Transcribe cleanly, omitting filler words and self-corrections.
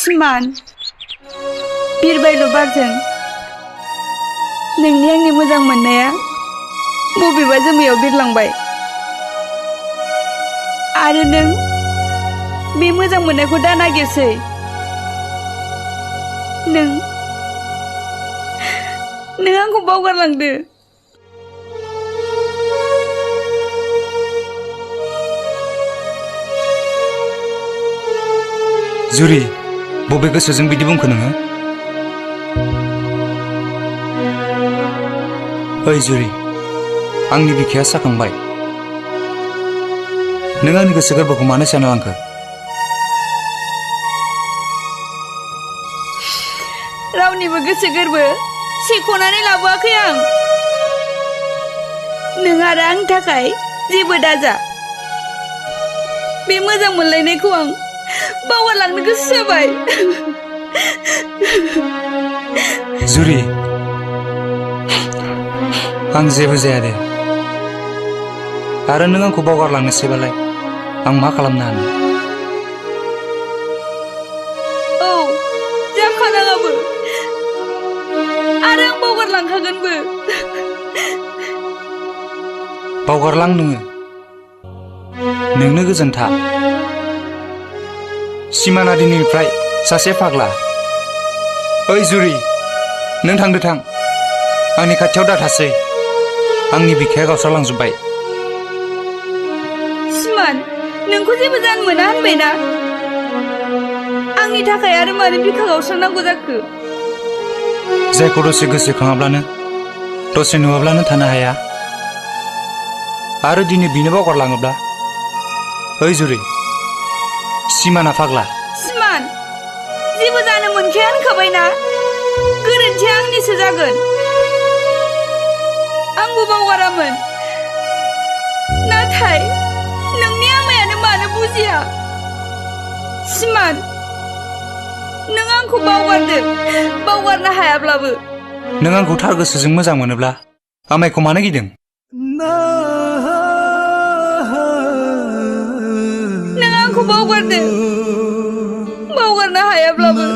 सिमान बिरबायल' बारजों नोंनि आंनि मोजां मोननाया बबेबा जोमैयाव बिरलांबाय आरो नों बे मोजां मोननायखौ दा नागिरसै नों आंखौ बावगारलांदो जुरि बबे गोसोजों बिदि बुंखो नोङो ओइ जुरि आंनि बिखाया साखांबाय नों आंनि गोसो गोरबोखौ मानो सेना लांखो रावनिबो गोसो गोरबो सेख'नानै लाबोआखै आं नों आरो आंनि थाखाय जेबो दाजा बे मोजां मोनलायनायखौ आं बावगारलांनो गोसो जाबाय जुरि आं जेबो जाया दे आरो नों आंखौ बावगारलांनोसैबालाय आं मा खालामनो हानो औ जाखानाङाबो आरो आं बावगारलांखागोनबो बावगारलां नोंनो गोजोनथा सिमाना दिनैनिफ्राय सासे फाग्ला ओइ जुरि नों थां आंनि खाथियाव दाथासै आंनि बिखाया गावस्रालांजोब्बाय सिमान नोंखौ जेबो जानो मोना होनबायना आंनि थाखाय आरो मानो बिखा गावस्रानांगौ जाखो जायखौ दसे गोसोखाङाब्लानो दसे नुवाब्लानो थानो हाया आरो दिनै बिनो बावगारलाङोब्ला ओइ जुरि सिमाना फाग्ला सिमान जेबो जानो मोनखाया होनखाबायना गोरोन्थिया आंनिसो जागोन आंबो बावगारामोन नाथाय नोंनि आमायानो मानो बुजिया सिमान नों आंखौ बावगारनो हायाब्लाबो नों आंखौ थार गोसोजों मोजां मोनोब्ला आमायखौ मानो गिदों नों आंखौ बावगारनो हायाब्लाबो